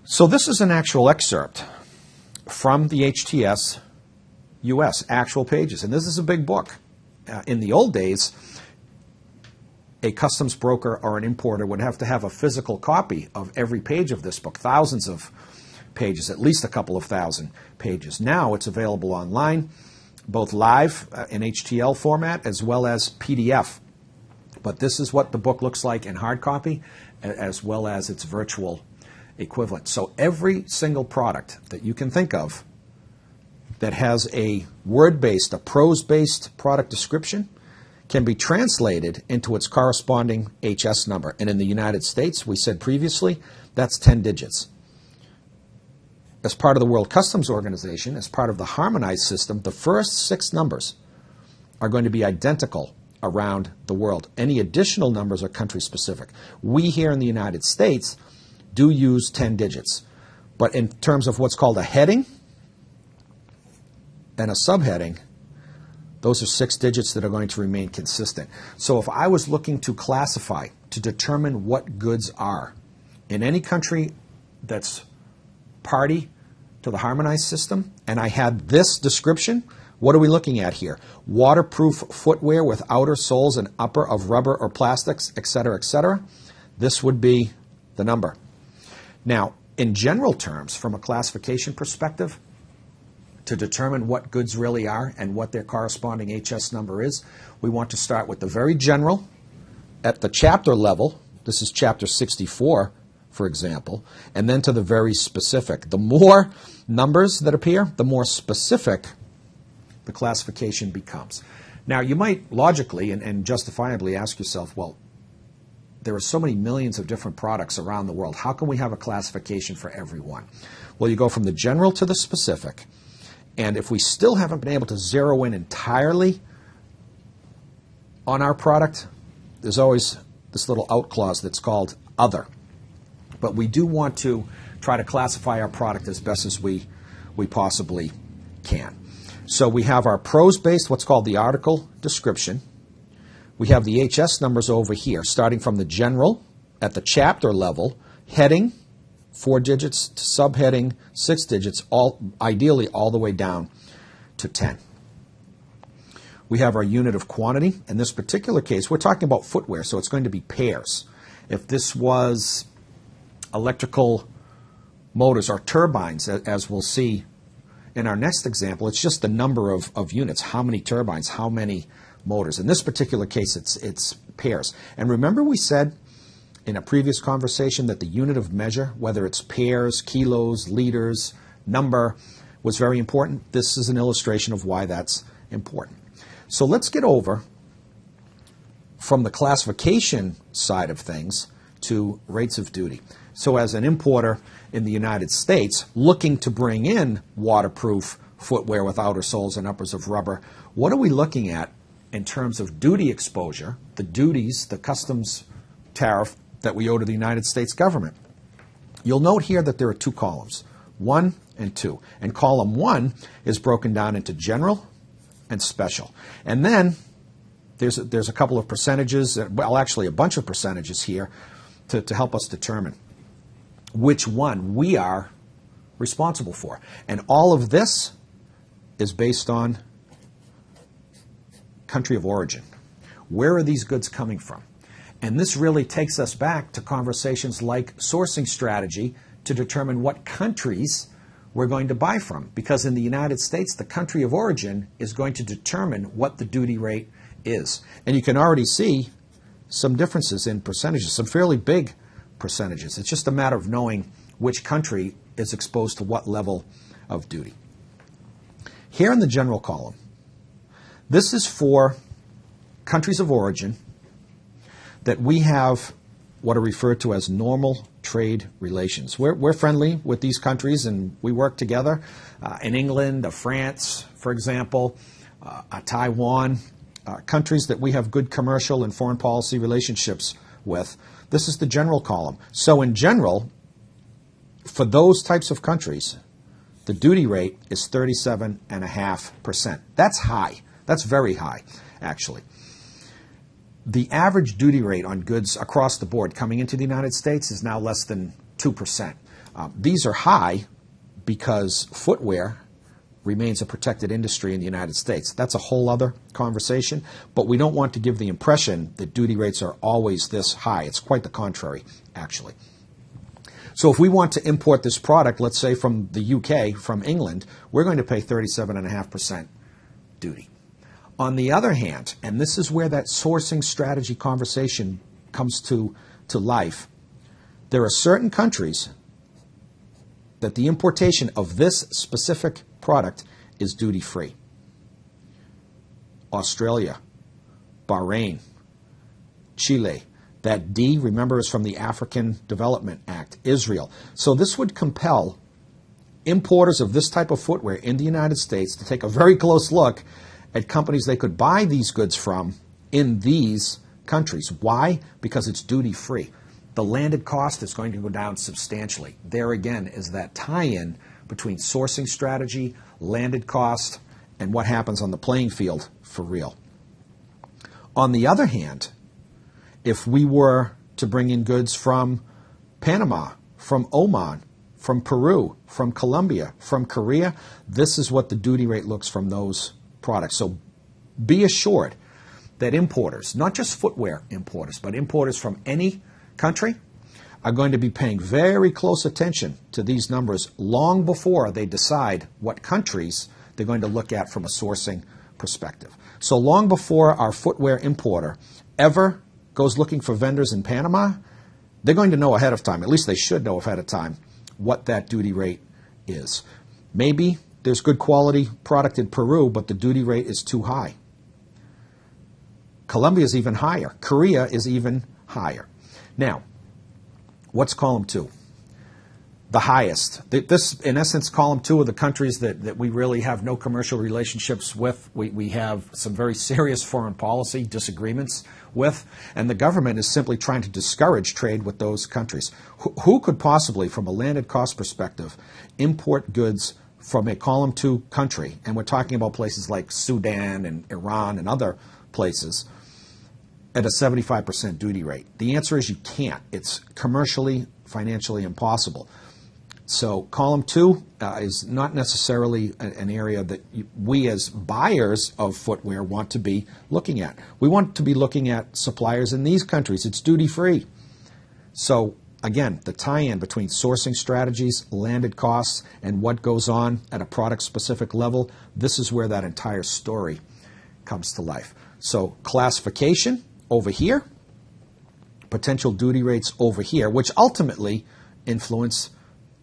So this is an actual excerpt from the HTS US, actual pages. And this is a big book. In the old days, a customs broker or an importer would have to have a physical copy of every page of this book, thousands of pages, at least a couple of thousand pages. Now it's available online, both live in HTL format as well as PDF. But this is what the book looks like in hard copy as well as its virtual equivalent. So every single product that you can think of that has a word-based, a prose-based product description can be translated into its corresponding HS number. And in the United States, we said previously, that's 10 digits. As part of the World Customs Organization, as part of the harmonized system, the first 6 numbers are going to be identical around the world. Any additional numbers are country-specific. We here in the United States do use 10 digits. But in terms of what's called a heading and a subheading, those are 6 digits that are going to remain consistent. So if I was looking to classify, to determine what goods are in any country that's party to the harmonized system, and I had this description, what are we looking at here? Waterproof footwear with outer soles and upper of rubber or plastics, etc., etc. This would be the number. Now, in general terms, from a classification perspective, to determine what goods really are and what their corresponding HS number is, we want to start with the very general at the chapter level. This is chapter 64, for example, and then to the very specific. The more numbers that appear, the more specific the classification becomes. Now, you might logically and justifiably ask yourself, well, there are so many millions of different products around the world. How can we have a classification for every one? Well, you go from the general to the specific. And if we still haven't been able to zero in entirely on our product, there's always this little out clause that's called other. But we do want to try to classify our product as best as we possibly can. So we have our prose-based, what's called the article description. We have the HS numbers over here, starting from the general at the chapter level, heading, 4 digits, to subheading, 6 digits, ideally all the way down to 10. We have our unit of quantity. In this particular case, we're talking about footwear, so it's going to be pairs. If this was electrical motors or turbines, as we'll see in our next example, it's just the number of units, how many turbines, how many motors. In this particular case, it's pairs. And remember we said in a previous conversation that the unit of measure, whether it's pairs, kilos, liters, number, was very important. This is an illustration of why that's important. So let's get over from the classification side of things to rates of duty. So as an importer in the United States looking to bring in waterproof footwear with outer soles and uppers of rubber, what are we looking at in terms of duty exposure, the duties, the customs tariff that we owe to the United States government? You'll note here that there are 2 columns, 1 and 2. And column 1 is broken down into general and special. And then there's a couple of percentages, well, actually a bunch of percentages here to help us determine which one we are responsible for. And all of this is based on country of origin. Where are these goods coming from? And this really takes us back to conversations like sourcing strategy to determine what countries we're going to buy from. Because in the United States, the country of origin is going to determine what the duty rate is. And you can already see some differences in percentages, some fairly big percentages. It's just a matter of knowing which country is exposed to what level of duty. Here in the general column, this is for countries of origin that we have what are referred to as normal trade relations. We're friendly with these countries and we work together. In England, France, for example, Taiwan, countries that we have good commercial and foreign policy relationships with. This is the general column. So in general, for those types of countries, the duty rate is 37.5%. That's high. That's very high, actually. The average duty rate on goods across the board coming into the United States is now less than 2%. These are high because footwear remains a protected industry in the United States. That's a whole other conversation, but we don't want to give the impression that duty rates are always this high. It's quite the contrary, actually. So if we want to import this product, let's say from the UK, from England, we're going to pay 37.5% duty. On the other hand, and this is where that sourcing strategy conversation comes to life, there are certain countries that the importation of this specific product is duty-free. Australia, Bahrain, Chile. That D, remember, is from the African Development Act, Israel. So this would compel importers of this type of footwear in the United States to take a very close look at companies they could buy these goods from in these countries. Why? Because it's duty-free. The landed cost is going to go down substantially. There again is that tie-in between sourcing strategy, landed cost, and what happens on the playing field for real. On the other hand, if we were to bring in goods from Panama, from Oman, from Peru, from Colombia, from Korea, this is what the duty rate looks from those products. So be assured that importers, not just footwear importers, but importers from any country, are going to be paying very close attention to these numbers long before they decide what countries they're going to look at from a sourcing perspective. So long before our footwear importer ever goes looking for vendors in Panama, they're going to know ahead of time, at least they should know ahead of time, what that duty rate is. Maybe there's good quality product in Peru, but the duty rate is too high. Colombia is even higher. Korea is even higher. Now, what's column 2? The highest. This, in essence, column 2 are the countries that we really have no commercial relationships with. We have some very serious foreign policy disagreements with, and the government is simply trying to discourage trade with those countries. Who could possibly, from a landed cost perspective, import goods from a column 2 country, and we're talking about places like Sudan and Iran and other places, at a 75% duty rate? The answer is you can't. It's commercially, financially impossible. So column 2 is not necessarily an area that we as buyers of footwear want to be looking at. We want to be looking at suppliers in these countries. It's duty-free. So again, the tie-in between sourcing strategies, landed costs, and what goes on at a product-specific level, this is where that entire story comes to life. So classification over here, potential duty rates over here, which ultimately influence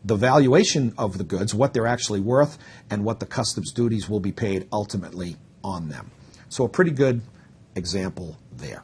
the valuation of the goods, what they're actually worth, and what the customs duties will be paid ultimately on them. So a pretty good example there.